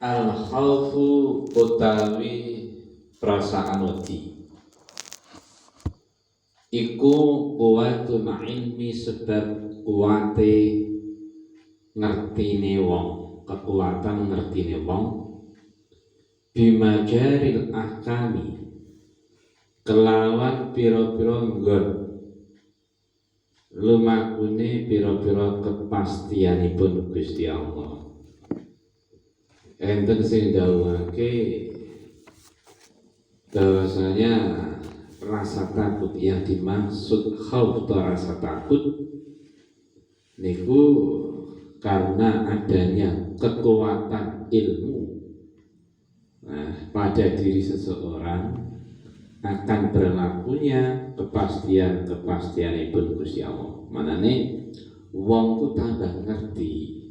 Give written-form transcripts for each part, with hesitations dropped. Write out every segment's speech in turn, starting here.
Al-khawfu utawi perasaan wedi iku kuwatul ilmi sebab kuwate ngertine wong, kekuatan ngertine wong bimajaril ahkami kelawan pira-pira nggon lumakune pira-pira kepastianipun Gusti Allah. Enten sing dawuhake bahwasanya rasa takut yang dimaksud khauf atau rasa takut niku karena adanya kekuatan ilmu pada diri seseorang akan berlakunya kepastian ibun Gusti Allah. Manane wong ku tambah ngerti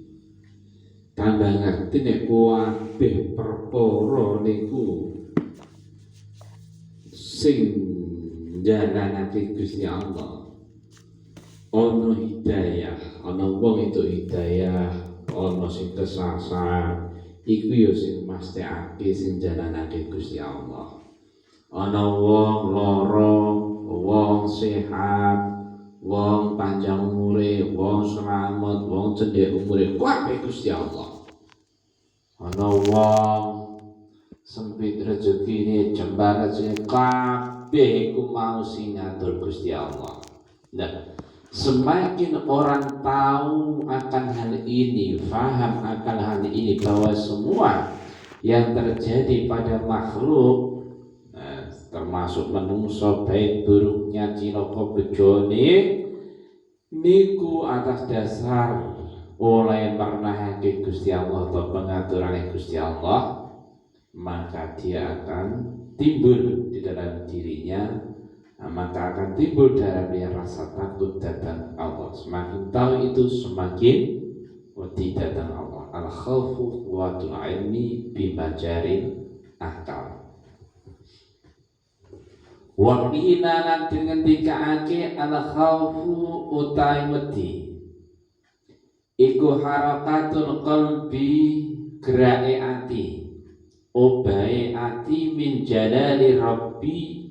nek kabeh perkara niku sing jalanake Gusti Allah. Ono hidayah, ono wong itu hidayah, ono sing kesasar, iku ya sing mesthekake sing jalanake Gusti Allah. Ono wong lara, wong sehat, wong panjang umure, wong selamat, wong cendhek umure, kabeh Gusti Allah. Ono wong sempit rezekine, jembar rezekine, kabeh iku mau sing ngatur Gusti Allah. Nah, semakin orang tahu akan hal ini, faham akan hal ini, bahwa semua yang terjadi pada makhluk, termasuk menungso baik buruknya cilaka bejone niku atas dasar oleh pernahake Gusti Allah atau pengaturan Gusti Allah, maka dia akan timbul di dalam dirinya, maka akan timbul dalamnya rasa takut datang Allah. Semakin tahu itu semakin wedi datang Allah. Al-khawfu quwwatul ilmi bimajaril akal. Wa qila lan ngendikake al-khawfu utai wedi iku harakatul qalbi, gerake ati, obahe ati min jalali rabbi,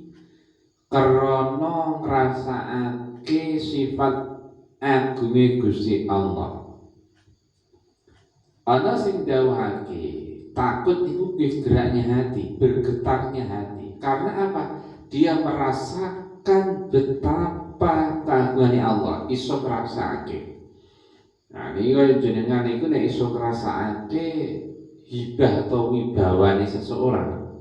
karena ngrasakake sifat agunge Gusti Allah. Ana sing dawuhake takut itu geraknya hati, bergetarnya hati. Karena apa? Dia merasakan betapa keagungannya Allah, iso ngrasakake. Nah, ini kalau jenengan itu nek iso ngrasakake hibah atau wibawane seseorang,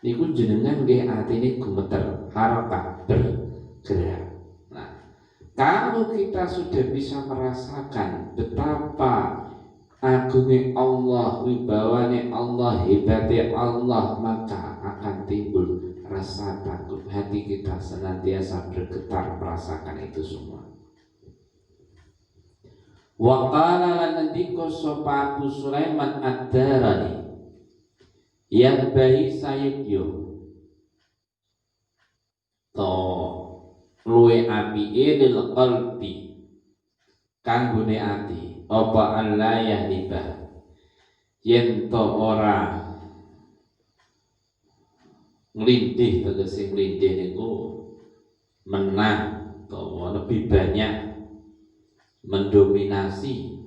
niku jenengan nggih atine gemeter, harakah bergerak. Nah, kalau kita sudah bisa merasakan betapa agungnya Allah, wibawane Allah, hebatnya Allah, maka akan timbul rasa takut. Hati kita senantiasa bergetar merasakan itu semua. Wa qala lan nandika sapa Abu Sulaiman Ad-Darani yang bayi sayidyo to luwe apike lil qalbi kanggone ati apa Allah yahliba yen to ora nglindih, tegese nglindih niku menang atau lebih banyak mendominasi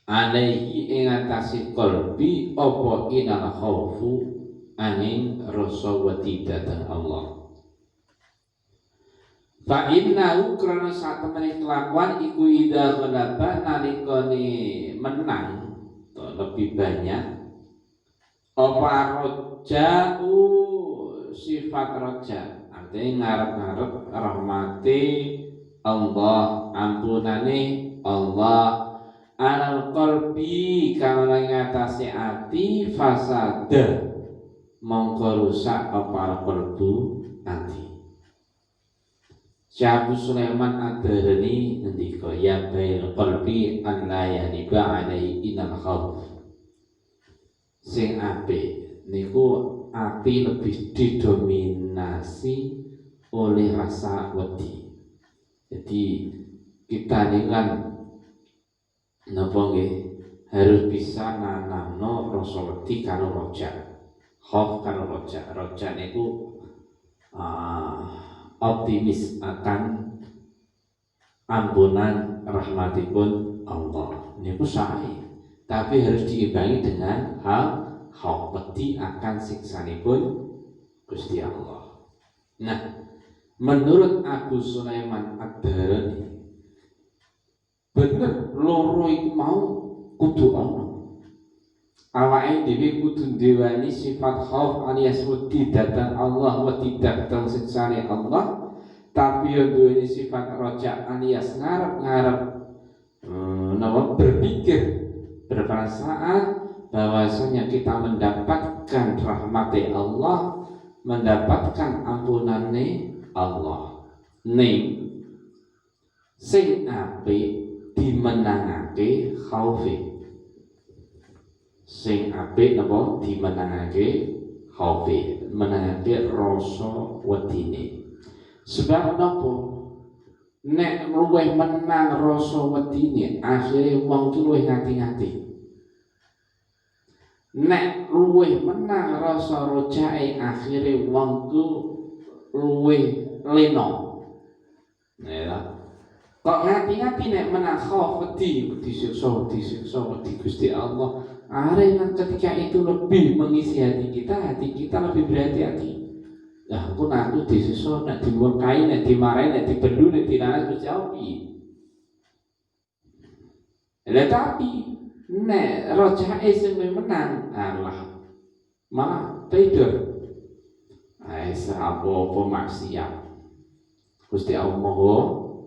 alaihi ing atase qalbi apa inal khaufu angin rasa wedi datang Allah. Fa innahu krana satemene kelakuan iku ida ghalaba nalikane menang atau lebih banyak apa roja'u sifat roja, artinya ngarep-ngarep rahmati Allah, ampunane Allah alal qalbi kang ngatasi ati fasada mongko rusak apa qalbu ati. Syekh Sulaiman Ad-Darani ngendika ya bail qalbi an la yaniba alaihi inal khauf. Sing apik niku ati lebih didominasi oleh rasa wedi. Jadi kita ini kan napa nggih harus bisa nanamno rasa wedi karo roja. Khauf karo roja. Roja niku optimis akan ampunan rahmatipun Allah. Niku sae. Tapi harus diimbangi dengan hal khauf, wedi akan siksanipun Gusti Allah. Nah, menurut Abu Sulaiman Ad-Darani, bener loro iku mau kudu ana. Awake dhewe kudu ndewani sifat khauf alias wedi dhateng Allah, wedi dhateng siksane Allah, tapi yo duweni sifat roja alias ngarep-ngarep berpikir, berperasaan bahwasanya kita mendapatkan rahmat Allah, mendapatkan ampunane Allah. Ning sing apik dimenangake khaufe. Sing apik napa dimenangake khaufe, menangake rasa wedine. Sebab napa? Nek luwih menang rasa wedine, akhire wong ki luwih ngati-ngati. Nek luwih menang rasa rojae, akhire wong ku luwih leno. Ya. Kok ngati-ngati nek menang khauf wedi disiksa wedi Gusti Allah. Akhirnya ketika itu lebih mengisi hati kita lebih berhati-hati. Nah, aku disiksa, nek dimurkai, nek dimarahi, nek dibendu, nek dilaknat Gusti Allah piye? Tapi nek rojae sing menang, Allah malah tidur. Apa maksiat. Gusti Allah Maha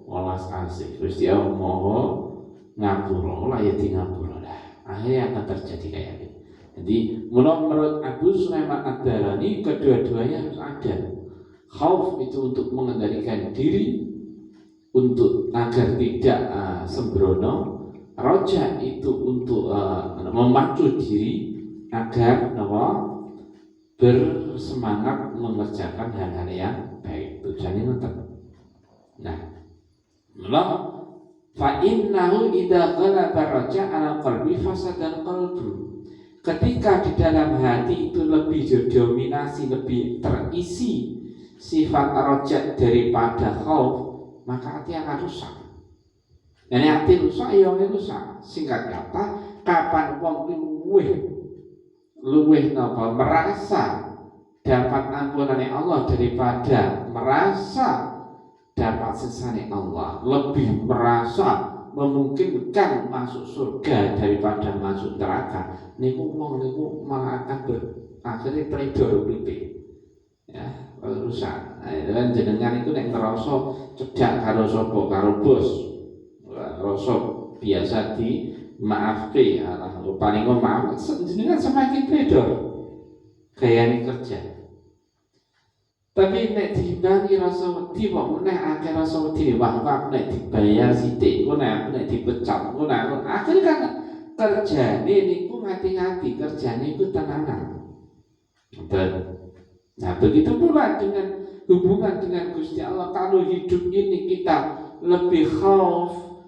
welas asih, Gusti Allah Maha ngapura, lah ya di ngapura lah. Akhirnya akan terjadi kayak gitu. Jadi menurut Abu Sulaiman Ad-Darani, kedua-duanya harus ada. Khauf itu untuk mengendalikan diri, untuk agar tidak sembrono. Roja itu untuk memacu diri agar bersemangat mengerjakan hal-hal yang baik. Tujuannya nonton. Nah, fa innahu idza ghalaba raja ala qalbi fasadal qalbu. Ketika di dalam hati itu lebih didominasi, lebih terisi sifat roja daripada khauf, maka hati akan rusak. Dan hati rusak, ya rusak. Singkat kata, kapan wong luweh merasa dapat ampunan Allah daripada merasa dapat siksane Allah, lebih merasa memungkinkan masuk surga daripada masuk neraka, niku wong niku malah akan akhirnya predor uripe. Ya, rusak. Nah, itu kan jenengan itu nek ngerasa cedak karo sapa, karo bos. Rasa biasa di maafke, paling maaf jenengan semakin predor gayane kerja. Tapi nek diimbangi rasa wedi, kok nek akeh rasa wedi, wah aku nek dibayar sithik, kok nek aku nek dipecat, kok nek akhirnya kan kerjane niku ngati-ngati, kerjane iku tenanan. Nah, begitu pula dengan hubungan dengan Gusti Allah. Kalau hidup ini kita lebih khauf,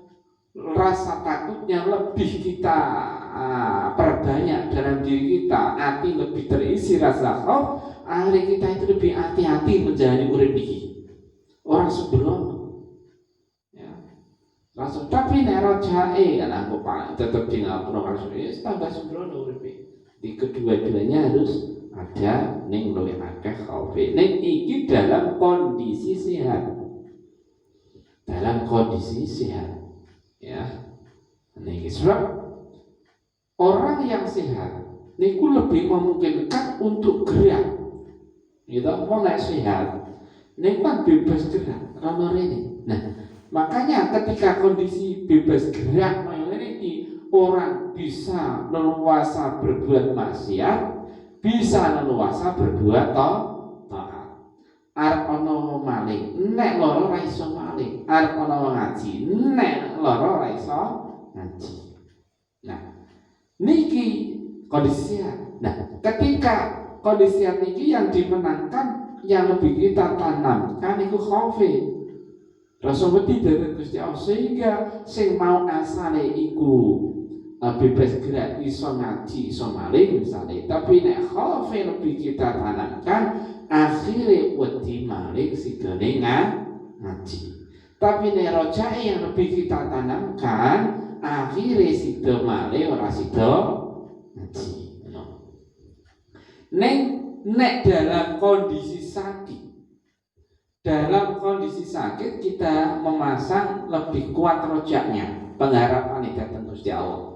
rasa takutnya lebih kita perbanyak dalam diri kita, hati lebih terisi rasa khauf, akhirnya kita itu lebih hati-hati menjalani urip iki. Orang sebelum ya. Langsung tapi nek rojae kan aku paling tetep di ngapura karo ya tambah sembrono urip. Di kedua-duanya harus ada ning luwih akeh khaufe. Ning iki dalam kondisi sehat. Dalam kondisi sehat. Ya. Niki sebab orang yang sehat niku lebih memungkinkan untuk gerak. Kita mau naik sehat, niku kan bebas gerak, ramah ini. Nah, makanya ketika kondisi bebas gerak ini, orang bisa leluasa berbuat maksiat, bisa leluasa berbuat taat. Arep ana maling, nek lara ra iso maling. Arep ana ngaji, nek lara ra iso ngaji. Nah, niki kondisi sehat. Nah, ketika kondisi niki yang dimenangkan, yang lebih kita tanamkan itu khaufe, rasa wedi dari Gusti Allah, sehingga sing mau asale iku bebas gerak, iso ngaji, iso maling misalnya. Tapi nek khaufe lebih kita tanamkan, akhirnya wedi maling sigane ngaji. Tapi nek rojae yang lebih kita tanamkan, akhirnya sido maling ora sido ngaji. Nek dalam kondisi sakit, kita memasang lebih kuat rojaknya, pengharapan itu datang Gusti Allah.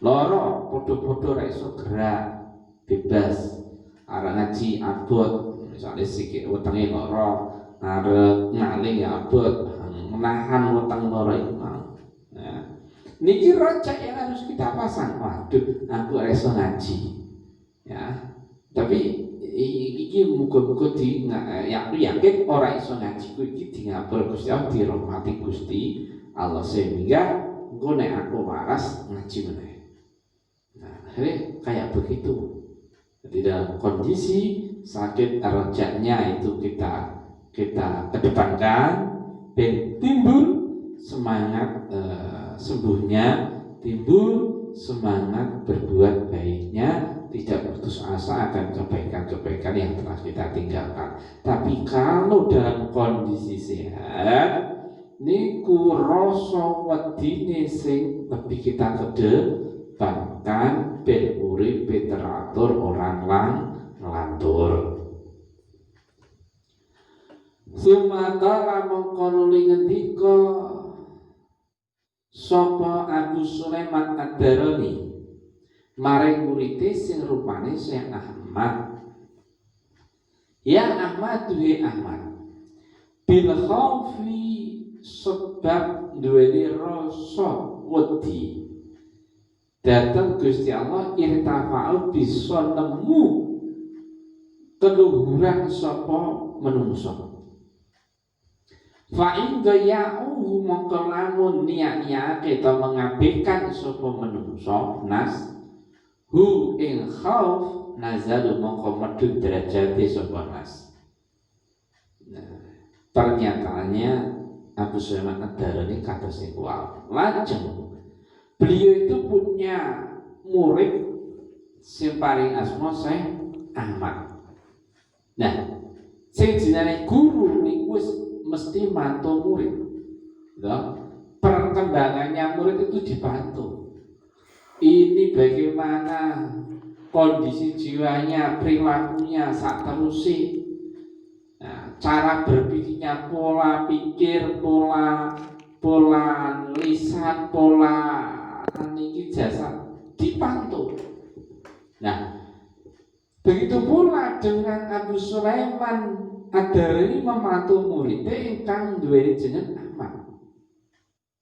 Loro podo-podo ra iso gerak bebas, arep ngaji abot, misalnya sikit wetenge loro, arep ngaling ya abot, menahan weteng loro itu mau. Ya. Niki rojak yang harus kita pasang. Waduh, aku ora iso ngaji. Ya. Tapi iki muga-muga aku yakin ora iso ngaji ku iki dingapura Gusti Allah, dirahmati Gusti Allah sehingga engko nek aku waras ngaji meneh. Nah, akhirnya kayak begitu. Jadi dalam kondisi sakit rojaknya itu kita kedepankan dan timbul semangat sembuhnya, timbul semangat berbuat baiknya, tidak putus asa akan kebaikan-kebaikan yang telah kita tinggalkan. Tapi kalau dalam kondisi sehat, niku rasa wedine sing lebih kita kedepankan, ben uripe teratur orang ngelantur. Sumatera mengkonuli ngendika sapa Abu Sulaiman Ad-Darani maring murid sing rupane Syekh Ahmad. Ya Ahmad, duhe Ahmad, bil khaufi sebab duweni rasa wedi datang Gusti Allah, irtafa'u bisa nemu keluhuran sapa menungso. Fa'in gaya'uhu mongkolamun niat-niat atau mengabaikan sapa menungso nas hu ing khauf nazalu mongko medhun derajate sapa nas. Nah, pernyataannya Abu Sulaiman Ad-Darani kados niku wae. Lajeng beliau itu punya murid sing paling asma Syekh Ahmad. Nah, sing jenenge guru niku mesti mantu murid. Ya, perkembangannya murid itu dibantu. Ini bagaimana kondisi jiwanya, perilakunya, sakterusé. Nah, cara berpikirnya, pola pikir, pola lisan, pola niki jasa dipantau. Nah, begitu pula dengan Abu Sulaiman Ad-Darani memantau muridnya ingkang duweni jeneng Ahmad.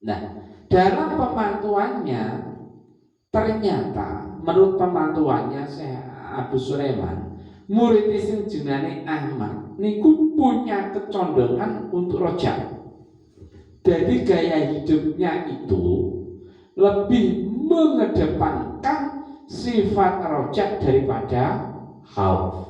Nah, dalam pemantauannya ternyata menurut pemantauannya Syekh Abu Sulaiman, murid sing jenenge Ahmad niku punya kecondongan untuk rojak. Jadi gaya hidupnya itu lebih mengedepankan sifat rojak daripada khauf.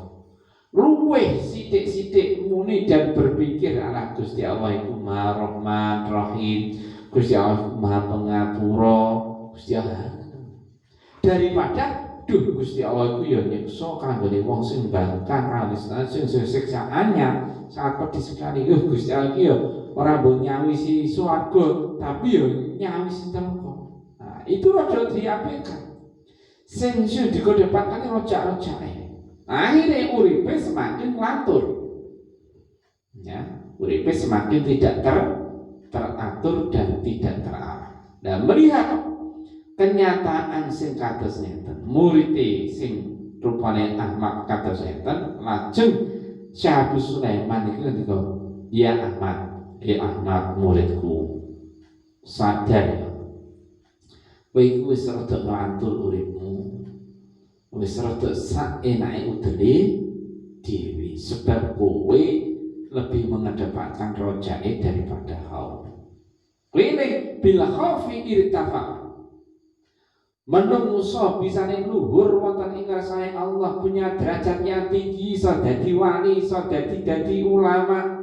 Luweh sithik-sithik muni dan berpikir ala Gusti Allah iku Maha Rahman Rahim, Gusti Allah Maha Pengapura, Gusti Allah. Daripada Gusti Allah iku ya nyiksa kanggone wong sing bangkang alisna sing siksaannya sangat pedih sekali. Gusti Allah iki ya ora mbok nyawisi swarga, tapi ya nyawisi neraka. Nah, itu rada diapikkan. Sing dikedepankan rojak-rojake. Akhirnya uripe semakin lantur. Ya, uripe semakin tidak teratur dan tidak terarah. Dan melihat kenyataan sing kados nenten, murid sing rupane Ahmad kados nenten, lajeng Syekh Abu Sulaiman iki ngendika, "Ya Ahmad muridku, sadar ya. Kowe iku wis rada nglantur uripmu. Wis rada sak enake udele dhewe sebab kowe lebih mengedepankan rojake daripada khauf. Kowe bila khaufi irtafa. Menungso bisane luhur wonten ing ngarsane Allah, punya derajat yang tinggi, iso dadi wali, iso dadi ulama,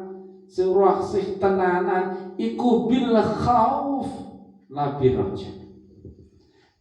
surah sih tenanan iku bil khauf la birraja.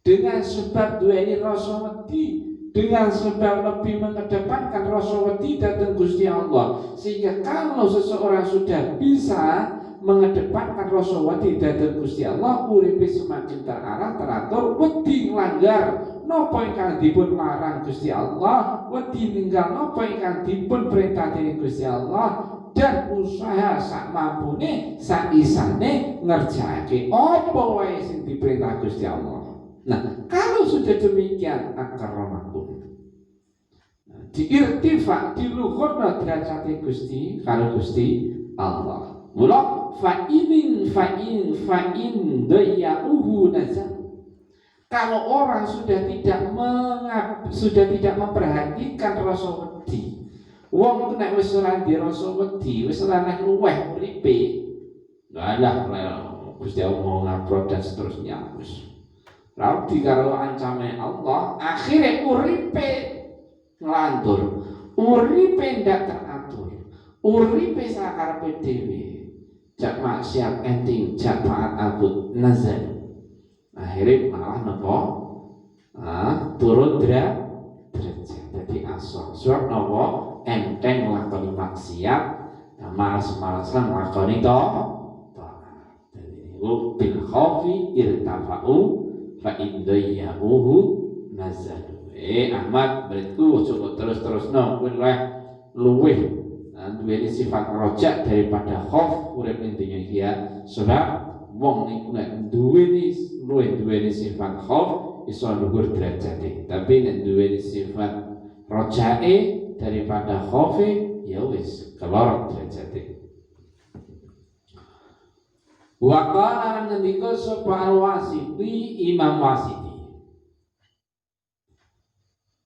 dengan sebab duweni rasa wedi, dengan sebab lebih mengedepankan rasa wedi datang Gusti Allah, sehingga kalau seseorang sudah bisa mengedepankan rasa wedi datang Gusti Allah, uripe semakin terarah, teratur, wedi nglanggar napa ingkang dipun larang Gusti Allah, wedi ninggal napa ingkang dipun perintah dening Gusti Allah, dan usaha sak mampune sak isane ngerjaake apa wae sing diperintah Gusti Allah. Nah, kalau sudah demikian akramakum, diirtifak diluhurna derajate Gusti karo Gusti Allah. Mula fa'in dayauhu nazar. Kalau orang sudah tidak memperhatikan rasa wedi, wong iku nek wis ora ndek rasa wedi, wis ora nek luweh uripe, lah Gusti Allah mau ngaprot dan seterusnya wis. Lalu karo ancame Allah, akhirnya uripe ngelantur, uripe ndak teratur, uripe sakarepe dhewe, jak maksiat enting, jak taat abut nazar. Akhirnya malah napa? Turun derajat, jadi asal. Sebab napa? Enteng nglakoni maksiat, malas-malasan nglakoni taat. Jadi bil khaufi irtafa'u fa indayyahu nazadu. Ahmad berikut coba terus-terusno kuwi luwih duweni sifat rojak daripada khauf urip ning dunya iki ya. Sebab wong niku nek duweni sifat khauf iso luhur derajate. Tapi nek duweni sifat rojake daripada khaufe ya wis kelorot derajate. Wa qala ngendika sapa al-Wasiti, Imam Wasiti,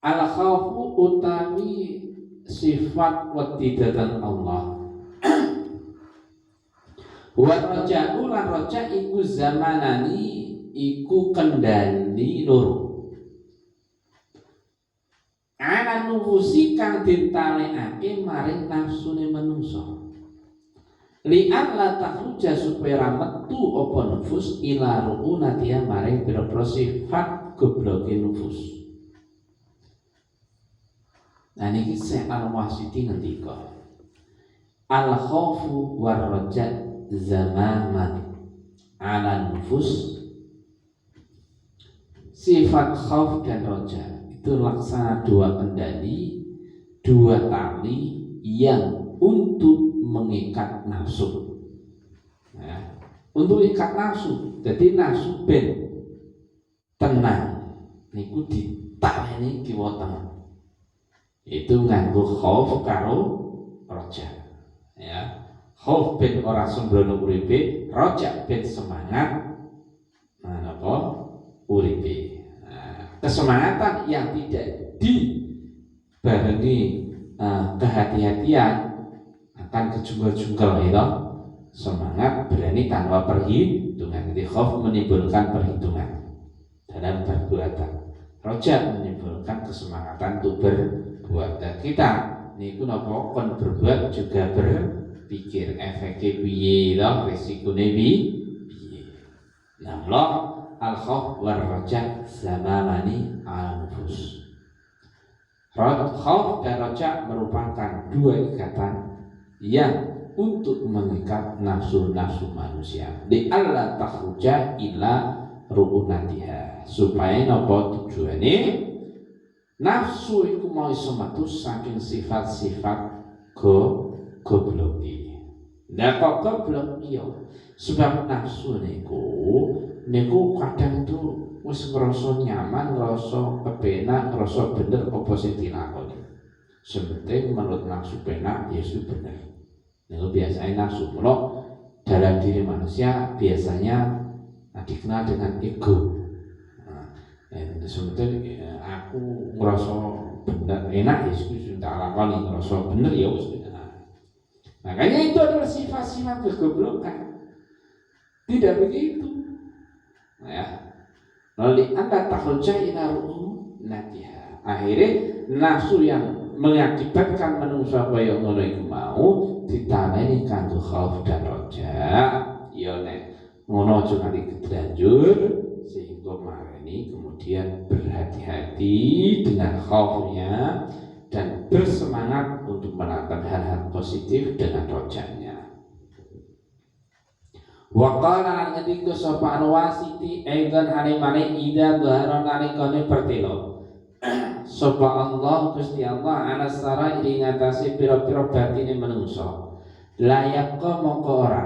al-khaufu utawi sifat wedi dhateng Allah. Wa raja'u lan raja' iku zamanani iku kendali loro. Ana nufusi kang ditalekake maring nafsune manungsa. Li'alla takhruja supaya metu apa nufus ila ru'unatiha maring pira-pira sifat gobloke nufus. Nah niki Syekh Al-Wasiti ngendika al-khaufu war-raja' zamaman ala nufus. Sifat khauf dan raja itu laksana dua kendali, dua tali yang untuk mengikat nafsu, ya, untuk ikat nafsu. Jadi nafsu ben tenang niku ditaleni kiwa tengah, itu nganggo khauf karo raja, ya. Khauf ben ora sembrono uripe, raja ben semangat napa uripe. Kesemangatan yang tidak dibarengi kehati-hatian akan kejungkel-jungkel itu. Semangat berani tanpa perhitungan. Jadi khauf menimbulkan perhitungan dalam perbuatan, raja menimbulkan kesemangatan untuk berbuat. Dan kita niku napa kon berbuat juga berpikir efeknya piye lho, risikone piye. Nah lho al-khauf war raja zamanani al-nufus. Khauf dan raja merupakan dua ikatan yang untuk mengikat nafsu-nafsu manusia. Di Allah takhruja ila ru'unatiha, supaya napa tujuane nafsu iku mau iso metu saking sifat-sifat gobloki. Lah kok goblok iya? Sebab nafsu niku kadang tuh wis ngrasa nyaman, ngrasa kepenak, ngrasa bener apa sing dilakoni. Sepenting menurut nafsu penak ya sudah bener. Niku biasanya nafsu. Mula dalam diri manusia biasanya dikenal dengan ego. Sepenting aku ngrasa bener enak ya sudah tak lakoni, ngrasa bener ya wis. Makanya itu adalah sifat-sifat kegoblokan. Tidak begitu. Ya. Lalu anda takhruja ila ru'unatiha. Akhirnya nafsu yang mengakibatkan manusia kaya ngono iku mau ditaneni kanggo khauf dan raja. Ya nek ngono aja nganti kedanjur sehingga kemarin ini kemudian berhati-hati dengan khaufnya dan bersemangat untuk melakukan hal-hal positif dengan rojaknya. Wa qala ngendika sapa Wasiti aidan halimane ida dhahara nalikane pertelo sapa Allah Gusti Allah ana sara ing ngatasi pira-pira batine manungsa layak mongko ora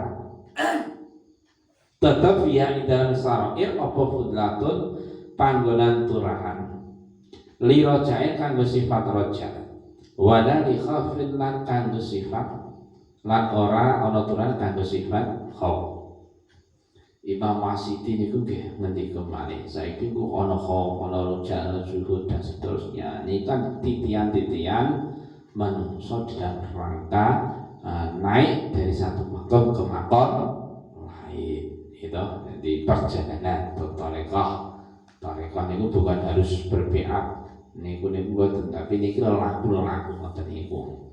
tetap ya ing dalam sarair apa fudlatun panggonan turahan li rojae kanggo sifat roja wala li khafid lan kanggo sifat lan ora ana turahan kanggo sifat khauf. Imam Wasiti niku nggih ngendika malih saiki ku ana khauf ana roja ana zuhud dan seterusnya. Ini kan titian-titian manungsa dalam rangka naik dari satu makom ke makom lain. Itu di perjalanan tarekah niku bukan harus berbiak niku boten tapi niki laku-laku ngoten niku.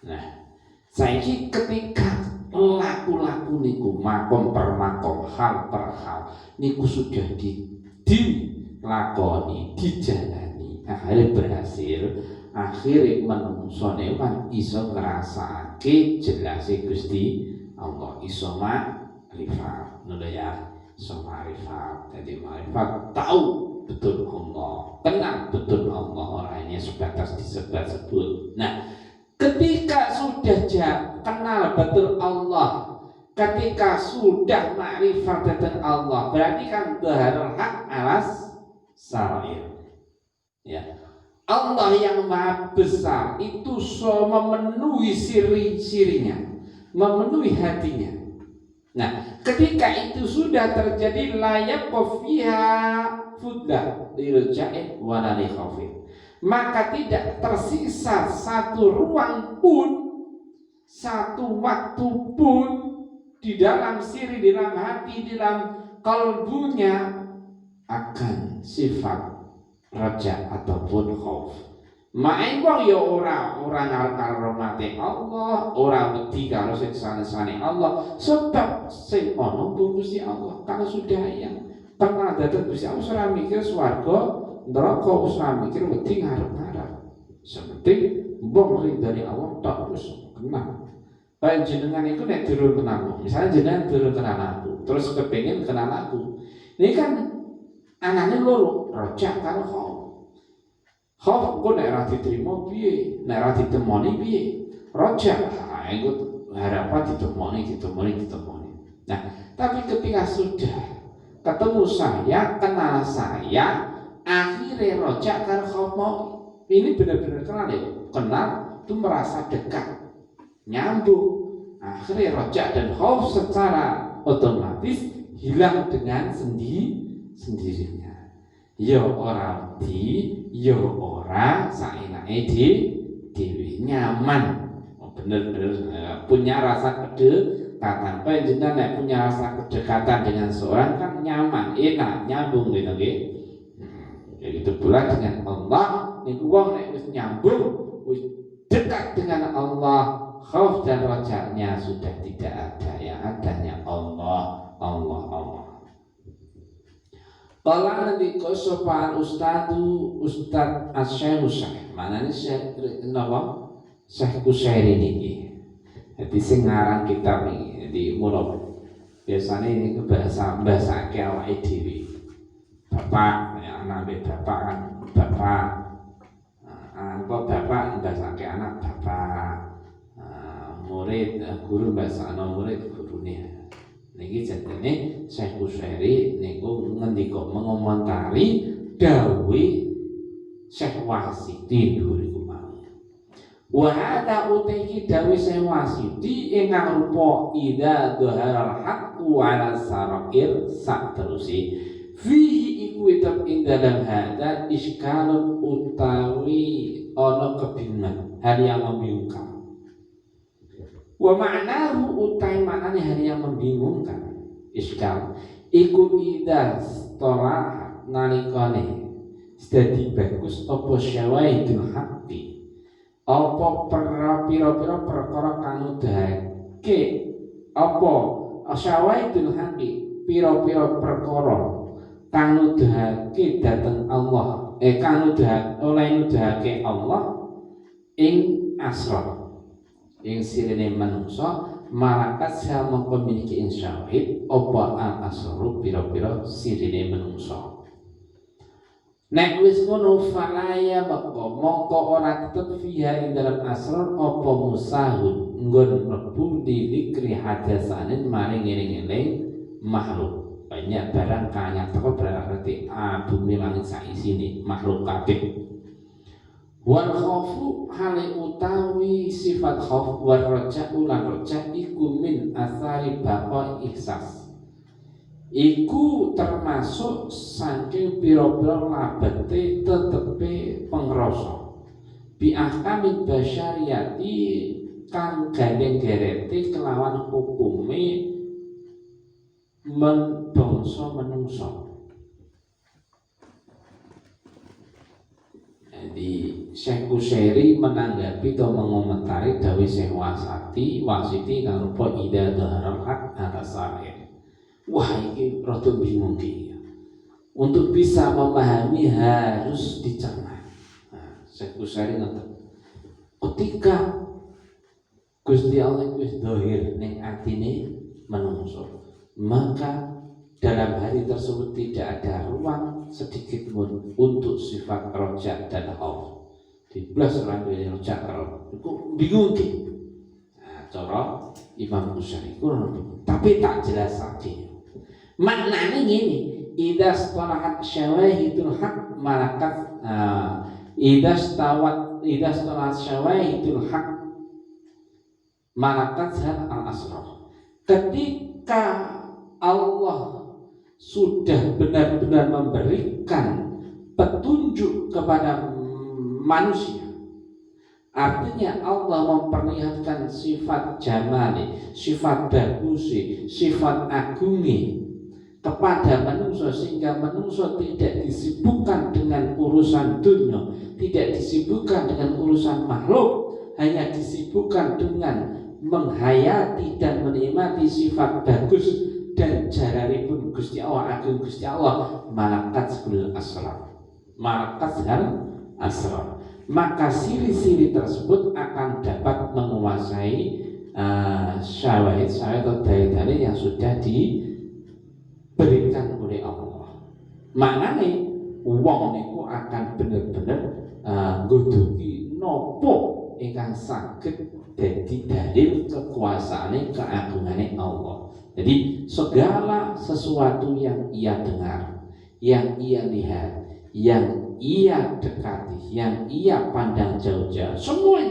Nah, saiki ketika laku-laku niku makom per makom hal per hal niku sudah dilakoni dijalani akhirnya berhasil akhirnya manungsa niku kan iso ngrasake jelase Gusti Allah iso ma'rifat ngono ya iso ma'rifat jadi ma'rifat tahu betul Allah kenal betul Allah orangnya sebatas disebut-sebut. Nah ketika sudah kenal betul Allah ketika sudah ma'rifat tentang Allah berarti kan dhaharul haq alas sarair ya. Allah yang maha besar itu memenuhi siri-sirinya memenuhi hatinya. Nah, ketika itu sudah terjadi layak fiha fudlah lirja'in wa la khafif. Maka tidak tersisa satu ruang pun, satu waktu pun di dalam siri, di dalam hati, di dalam kalbunya akan sifat raja ataupun khauf. Main wong ya ora ngarep rahmate Allah, ora wedi karo siksane Allah, sebab sing ana Gusti Allah kalau sudah yang pernah datang Gusti Allah ora mikir swarga, neraka ora mikir wedi ngarep-ngarep. Sepenting mbok dari Allah tok wis kenal. Panjenengan iku nek durung kenal, misalnya jenengan durung kenal aku, terus kepengin kenal aku. Ini kan anane loro, raja karo khauf. Khauf kok nek ora diterima piye? Nek ora ditemoni piye? Raja, iku harapan ditemoni. Nah, tapi ketika sudah ketemu saya, kenal saya, akhirnya raja karo khauf mau ini benar-benar kenal ya. Kenal itu merasa dekat, nyambung. Akhirnya raja dan khauf secara otomatis hilang dengan sendirinya. Ya ora ya ora saenake dhewe nyaman. Bener-bener punya rasa kedekatan. Panjenengan nek punya rasa kedekatan dengan seorang kan nyaman, enak, nyambung gitu nggih. Begitu pula dengan Allah, niku wong nek wis nyambung, wis dekat dengan Allah, khauf dan rajanya sudah tidak ada, yang adanya Allah. Kala nanti sopan Ustaz Asy-Syaikh mana nih Syekh napa Syekh Kusyairi niki. Jadi sing ngarang kitab iki di mulo. Biasanya ini bahasa awake dhewe. Bapak ya anak bapak kan bapak. Kok bapak bahasake anak bapak. Murid guru bahasa anak murid gurune. Niki jenenge Syekh Kusyairi niku ngendika mengomentari dawuhe Syekh Wasiti niku mau. Wa hada uti dawuhe Syekh Wasiti ingkang rupa idza dhaharal haqqu ala sarair saterusi fihi iku itab ing dalam hada iskalun utawi ana kebingungan hal yang membingungkan. Wa ma'nahu utai maknanya hari yang membingungkan iskal iku idza stolah nalikane dadi bagus apa syawaidul haqqi apa pira-pira perkara kang nuduhake apa syawaidul haqqi pira-pira perkara kang nuduhake dhateng Allah, kang nuduhake Allah ing asrar, ing sirine manungsa malakat sel memiliki ing syahid apa al asru pira-pira sirine manungsa. Nek wis ngono falaya bako mongko ora tetep fiha ing dalam asrar apa musahun nggon mlebu dikri hadasanin maring ngiring-ngiring makhluk. Banyak barang kanya teko berarti bumi langit saisine makhluk kabeh. Wal khaufu hale utawi sifat khauf war raja'u lan raja iku min asari baqa ihsas. Iku termasuk saking pira-pira labete tetepe pengrasa. Bi ahkamil basyariyati kang gandeng gerete kelawan hukume bangsa menungsa. Jadi Syekh Usairi menanggapi atau mengomentari dawuh Syekh Wasiti kang rupa ida dhaharal haq atasare. Wah, ini rada bingung ya. Untuk bisa memahami harus dicerna. Nah, Syekh Usairi ngoten. Ketika Gusti Allah wis dhahir ning atine menungsa, maka dalam hari tersebut tidak ada ruang sedikit pun untuk sifat roja dan khauf. Di belas orang duwe roja karo iku bingung ki. Nah, cara Imam Usairi tapi tak jelasake. Maknane ngene, idza stalahat syawahidul haq malakat idza stalahat syawahidul haq malakat al asraf. Ketika Allah sudah benar-benar memberikan petunjuk kepada manusia, artinya Allah memperlihatkan sifat jamali, sifat bagusi, sifat agungi kepada manusia sehingga manusia tidak disibukkan dengan urusan dunia, tidak disibukkan dengan urusan makhluk, hanya disibukkan dengan menghayati dan menikmati sifat bagus dan jararipun Gusti Allah, agung Gusti Allah, malakat sebul asrar, malakat asrar. Maka siri-siri tersebut akan dapat menguasai syawahid atau dalil-dalil yang sudah diberikan oleh Allah. Maknanya wong niku akan bener-bener nggodhoki nopo ingkang saged dadi dalil kekuasaane keagungane Allah. Jadi segala sesuatu yang ia dengar, yang ia lihat, yang ia dekati, yang ia pandang jauh-jauh, semua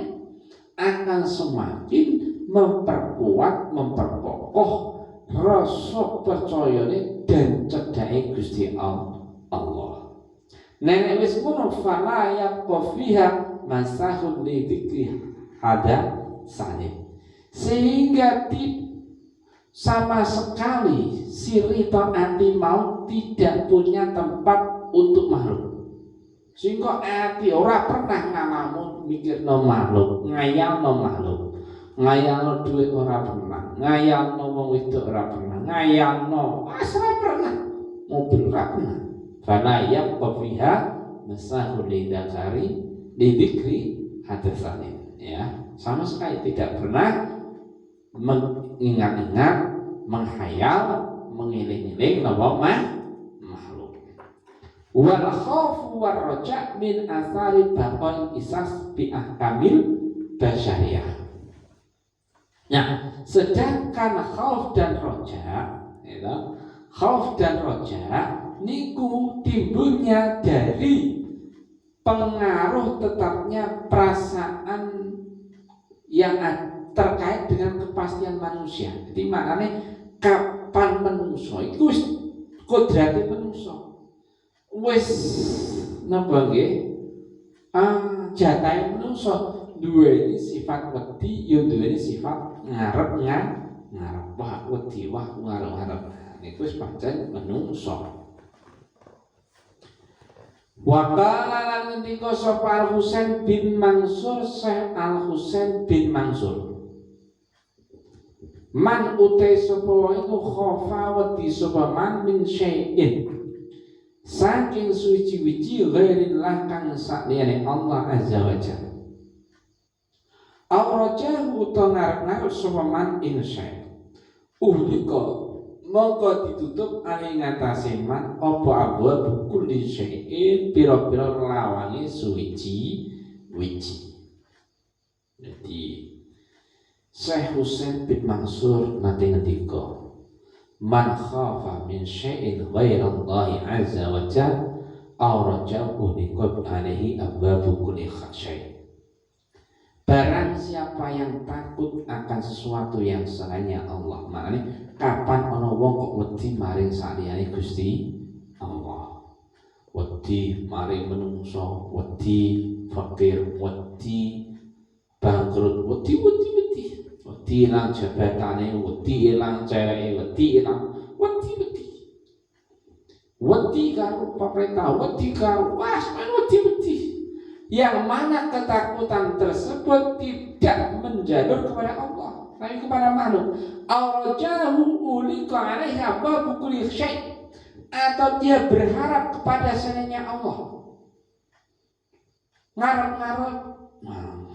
akan semakin memperkuat, memperkokoh rasa percayane dan cedhake Gusti Allah. Nek wis ngono fala yaqfa fiha masahun li dzikri hada sanid. Sehingga sama sekali siri taati mau tidak punya tempat untuk makhluk. Sehingga ati ora pernah ngalamun mikirno makhluk, ngayalno makhluk. Ngayalno duit ora pernah, ngayalno wong wedok ora pernah, ngayalno ora pernah, mobil ora pernah. Fala yaqfiha masahul lidzakari lidzikri hadasanin, ya. Sama sekali tidak pernah mengingat-ingat, menghayal, mengiling-iling napa makhluk. Wal khaufu war raja min athari baqa'i isas bi ahkamil basyariyah. Nah, sedangkan khauf dan raja, ya, khauf dan raja niku timbulnya dari pengaruh tetapnya perasaan yang terkait dengan kepastian manusia. Jadi maknanya kapan manusia itu kodrate manusia wis napa nggih jatahe manusia duweni sifat wedi, ya duweni sifat ngarep wah wedi wah ngarep niku wis pancen manusia. Waqala lan ngendika sapa Al-Husain bin Mansur, Syekh Al-Husain bin Mansur, man utai sapa iku khofa wedi sapa man min syai'in saking suci-wici ghairillah kang sakliyane Allah azza wa jalla. Aurajahu utawa ngarep-ngarep sapa man ing syai. Mongko ditutup ing ngatasé man apa abwa kulli syai'in pira-pira lawange suci-wici. Jadi Syekh Husain bin Mansur nate ngendika, man khafa min syai'in ghairallahi azza wa jalla aw rajahu liqab alaihi abwabu kulli syai'. Barang siapa yang takut akan sesuatu yang selainnya Allah, maknanya kapan ana wong kok wedi maring saliyane Gusti Allah, wedi maring menungso, wedi fakir, wedi bangkrut, wedi ilang jabatane, wedi ilang ceweke, wedi karo pemerintah, wedi karo wedi. Yang mana ketakutan tersebut tidak menjalur kepada Allah, tapi kepada makhluk. Aurajahu ulika alaiha babu kulli syai', atau dia berharap kepada selainnya Allah. Ngarep-ngarep,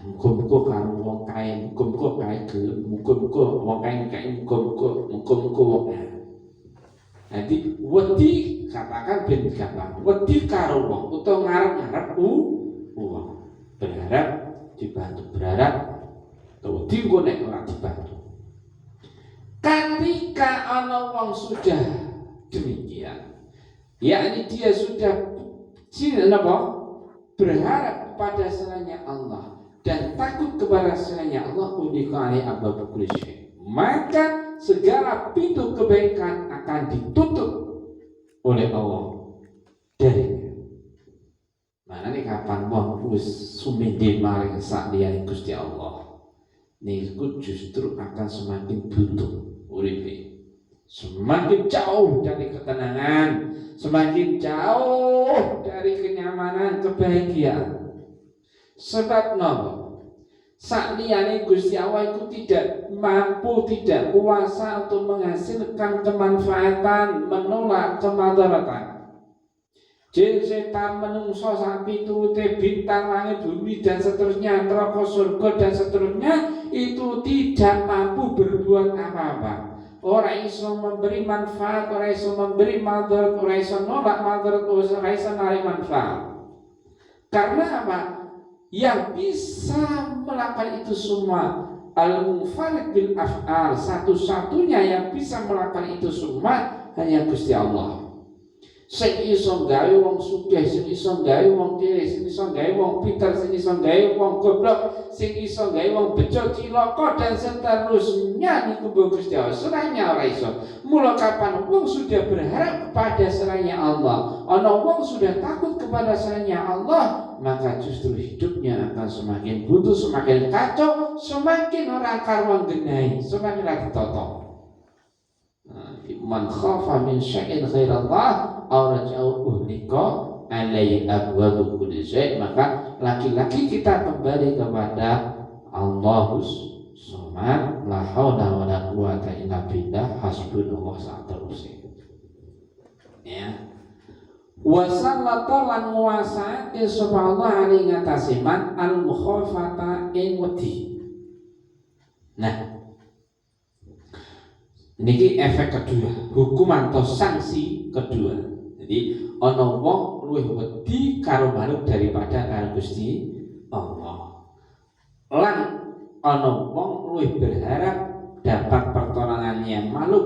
muga-muga karo wong kae, muga-muga kae gelem, muga-muga wong kae, muga-muga wong. Jadi wedi katakan ben gampang, wedi karo wong utawa ngarep-ngarep uang, berharap dibantu, berharap wedi engko nek ora dibantu. Ketika ana wong sudah demikian, yakni dia sudah berharap kepada selainnya Allah dan takut kepada selainnya Allah, unikali abab kulli syai', maka segala pintu kebaikan akan ditutup oleh Allah darinya. Mana nih kapan wong wis sumindhe maring sakliyané Gusti Allah, niku justru akan semakin buntu uripe, semakin jauh dari ketenangan, semakin jauh dari kenyamanan, kebahagiaan. Sebab napa? Sakliyané Gusti Allah itu tidak mampu, tidak kuasa untuk menghasilkan kemanfaatan, menolak kemadaratan. Jin, setan, menungso, sapi, turute, bintang, langit, bumi dan seterusnya, neraka, surga dan seterusnya, itu tidak mampu berbuat apa-apa. Orang iso memberi manfaat, orang iso memberi madarat, orang iso nolak madarat, orang iso narik manfaat. Karena apa? Yang bisa melakukan itu semua al-munfarid bil af'al, satu-satunya yang bisa melakukan itu semua hanya Gusti Allah. Sing iso gawe wong sugih, sing iso gawe wong kere, sing iso gawe wong pinter, sing iso gawe wong goblok, sing iso gawe wong bejo, cilaka dan seterusnya niku Gusti Allah. Selainnya ora iso. Mula kapan wong sudah berharap kepada selainnya Allah, ana wong sudah takut kepada selainnya Allah, maka justru hidupnya akan semakin buntu, semakin kacau, semakin ora karuan genahi, semakin ora ditata. Man khafa min syai'in ghairallah aw raja'u uhlika alaihi abwabu kulli syai', maka laki-laki kita kembali kepada Allahus Samad, la haula wala quwata illa billah, hasbunallah sa'atarusih. Ya. Wa sallata lan nguwasaake sapa Allah ing ngatasi man al mukhafata ing wedi. Nah, niki efek kedua, hukuman atau sanksi kedua. Jadi ana wong luwih wedi karo manuk daripada karo Gusti Allah. Lan ana wong luwih berharap dapat pertolongannya makhluk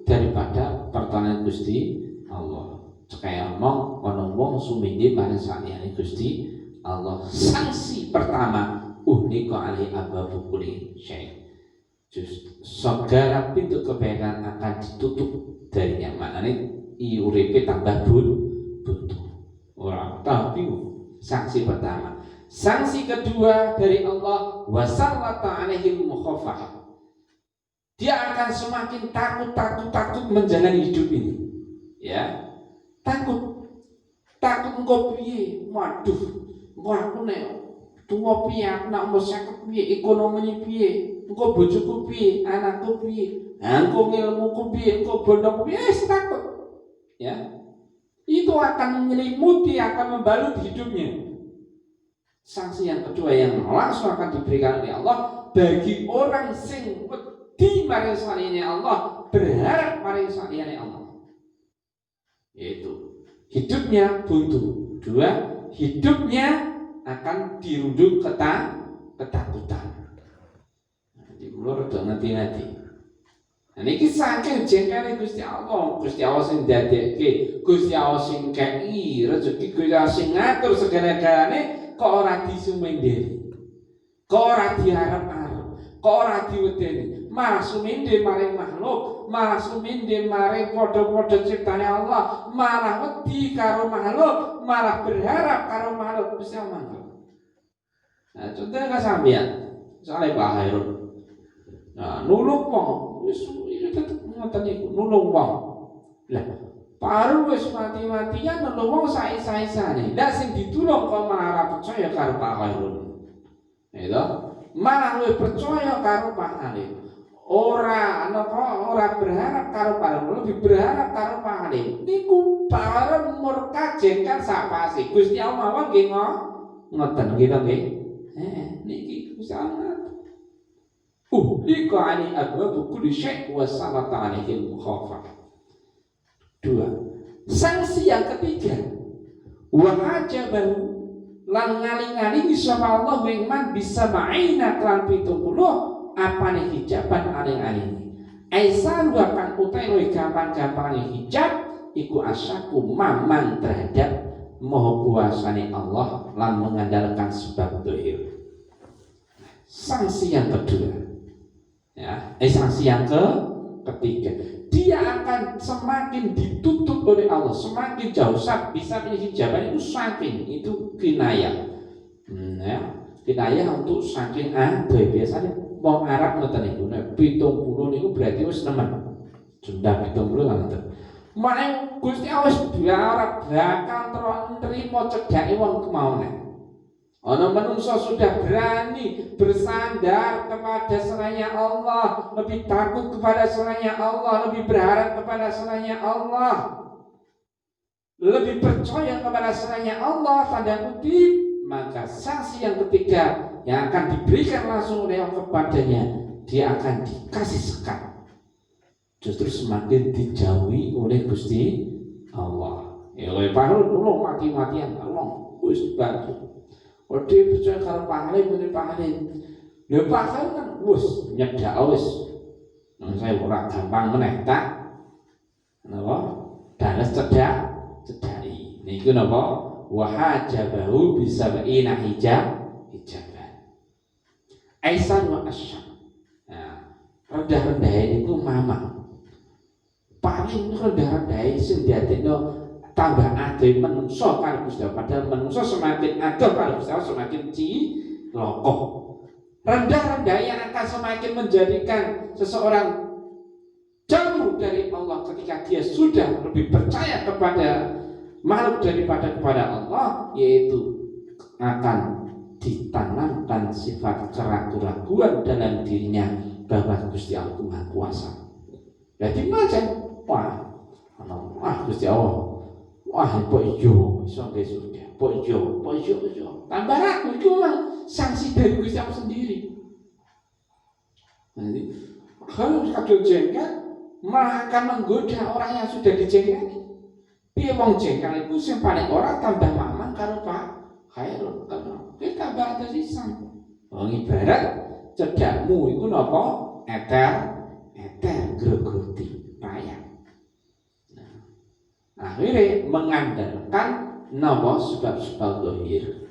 daripada pertolongan Gusti Allah. Kaya omong ana wong sumindhe maring saliyane Gusti Allah. Sanksi pertama, uhlika alaihi abwabu kulli syai'. Segala pintu kebaikan akan ditutup darinya. Maknanya uripe tambah buntu. Orang tahu bingung. Sanksi pertama. Sanksi kedua dari Allah, wasallata alaihil mukhafah. Dia akan semakin takut menjalani hidup ini. Ya, takut engko piye? Waduh, aku nek tuwa piye, aku nak umur 50 piye, ekonominya piye? Engko bojoku piye, anakku piye, engko ngilmuku piye, engko bondoku piye, takut. Ya. Itu itu akan menyelimuti, akan membalut hidupnya. Sanksi yang kedua yang langsung akan diberikan oleh Allah bagi orang sing wedi maring saliyane Allah, berharap maring saliyane Allah, yaitu hidupnya buntu. Dua, hidupnya akan dirundung ketakutan. Jadi mulur do ngerti-ngerti. Nah niki saking jengkele Gusti Allah sing ndadekke, Gusti Allah sing kei rezeki, Gusti Allah sing ngatur segala-galane, kok ora disumendeni, kok ora diarep-arep, kok ora diwedeni, malah sumende maring makhluk, malah sumende maring padha-padha ciptane Allah, malah wedi karo makhluk, malah berharap karo makhluk. Gusti Allah. Nah, contohnya sampeyan, soalnya Pak Hairun. Nah, nulung wong, wis tetep ngoten niku, nulung wong. Lah, Paru wis mati-matian nulung wong sae-saesane. Lah sing ditulung kok malah ora percaya karo Pak Hairun. Itu malah luwih percaya karo Pak Halim. Ora berharap karo Pak Halim, lebih berharap karo Pak Halim. Niku Pak murka jengkel sak pase. Gusti Allah mawon nggih ngoten gitu nggih. Niki Gusti Allah. Liqa ani abwabu kulli syai' wa salata alaihi mukhafaf. Dua, sanksi yang ketiga, wa ajabahu lan ngali-ngali sapa Allah wingman bisa ma'ina kelan 70 apane hijaban aling-aling. Aisalu akan utai gampang-gampang hijab iku asyaku mamang terhadap maha kuasane Allah lan mengandalkan sebab dohir. Sanksi yang kedua, sanksi yang ketiga, dia akan semakin ditutup oleh Allah, semakin jauh bisa hijaban itu saking itu kinayah, kinayah untuk saking biasanya wong Arab ngoten niku nek 70 niku berarti wis nemen. Sudah 70 kan ngoten. Mak Gusti Allah wis diarep bakal nrimo cedhake wong kemaune. Ana manusia sudah berani bersandar kepada selainnya Allah, lebih takut kepada selainnya Allah, lebih berharap kepada selainnya Allah, lebih percaya kepada selainnya Allah, tanda kutip, maka sanksi yang ketiga yang akan diberikan langsung oleh Allah kepadanya, dia akan dikasih sekat, justru semakin dijauhi oleh Gusti Allah. Ya oleh Pahlun, tolong mati-matian, tolong, wis dibantu. Kalau dia percaya kalau pahalin, bener pahalin. Dia pahalin kan, wus nyedak wis. Nang saya ora gampang meneh tak. Napa? Dalas cedhaki. Niku napa? Wa hajabahu bisab'ina hijaban. Aisan wa asyam. Nah, rendah-rendah itu mama. Paling rendah-rendah sing diadekno tambah ade menungso karo Gusti Allah, padahal menungso semakin ade karo Gusti Allah semakin cilaka. Rendah-rendah yang akan semakin menjadikan seseorang jauh dari Allah ketika dia sudah lebih percaya kepada makhluk daripada kepada Allah, yaitu akan ditanamkan sifat keraguan dalam dirinya bahwa Gusti Allah Maha Kuasa. Jadi macam Gusti Allah. Wah, kok iyo iso nggih surga. Kok iyo. Tambah ragu itu memang sanksi dari Gusti Allah sendiri. Nanti kalau kadang jengkel malah akan menggoda orang yang sudah dijengkeli. Piye wong jengkel iku sing paling ora tambah mamang karo Pak Khairul. Kita tambah ada sisan. Wong ibarat cedakmu iku napa? Eter grogoti payah. Akhirnya mengandalkan nama sebab-sebab zahir.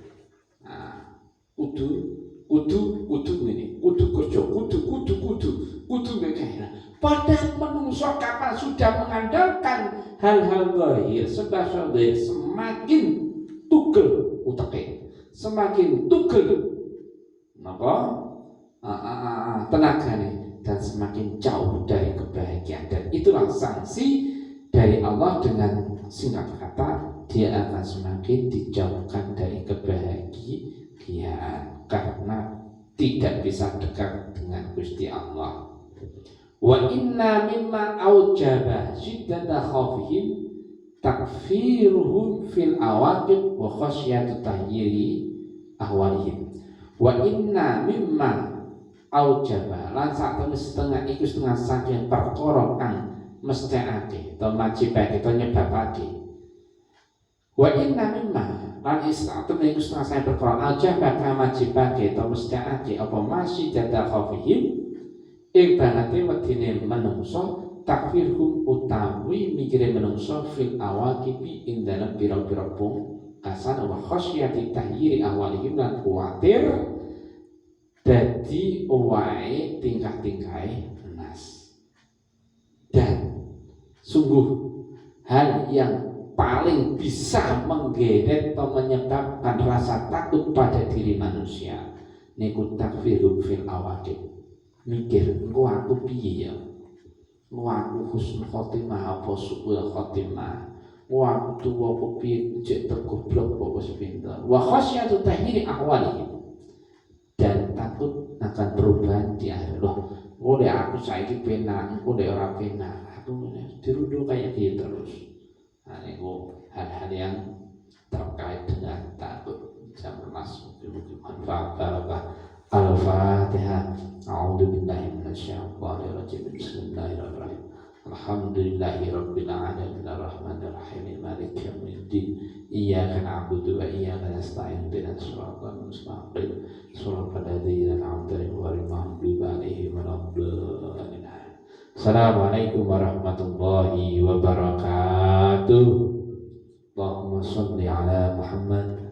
Nah, kudu ini, kudu kerja, kudu begini. Padahal menungso kapan sudah mengandalkan hal-hal zahir, sebab zahir semakin tugel uteke, semakin tugel tenaganya dan semakin jauh dari kebahagiaan. Dan itulah sanksi dari Allah dengan singkat kata, dia akan semakin dijauhkan dari kebahagiaan karena tidak bisa dekat dengan Gusti Allah. Wa inna mimma aujaba syiddata khawfihim takfiruhum fil awaqib wa khasyatu tahyiri ahwalihim wa inna mimma aujaba lan saktemene setengah iku setengah saking perkara kang mesthekake atau majibake atau nyebabake wa inna mimma lan saktemene iku setengah saking perkara aujaba kang majibake atau mesthekake apa masih jada khafihim ing banate wedine menungso takfirhum utawi mikire menungso fil awaqibi ing dalam pira-pira pungkasan wa khasyati tahyiri awalihim lan kuwatir dadi wae tingkah-tingkahe nas. Dan sungguh hal yang paling bisa menggeret atau menyebabkan rasa takut pada diri manusia niku takfirhum fil awaqib. Mikir, engko aku piye ya? Engko aku husnul khotimah apa suul khotimah? Engko aku tuwa apa piye cek tergoblok apa wis pinter. Wa khasyatu tahyiri ahwalihim. Dan takut akan perubahan di akhir. Loh, engko aku saiki penak, engko ora penak. Aku dirundung kayak gitu terus. Nah, niku hal-hal yang terkait dengan takut. Jangan masuk manfaat barokah. Al-Fatihah. A'udzu billahi minasyaitonir rajim. Bismillahirrahmanirrahim. Alhamdulillahi rabbil alamin arrahmanir rahim maliki yaumiddin. Iyyaka na'budu wa iyyaka nasta'in ihdinas siratal mustaqim. Shiratal ladzina an'amta 'alaihim ghairil maghdubi 'alaihim waladdallin. Assalamualaikum warahmatullahi wabarakatuh. Allahumma shalli ala Muhammad.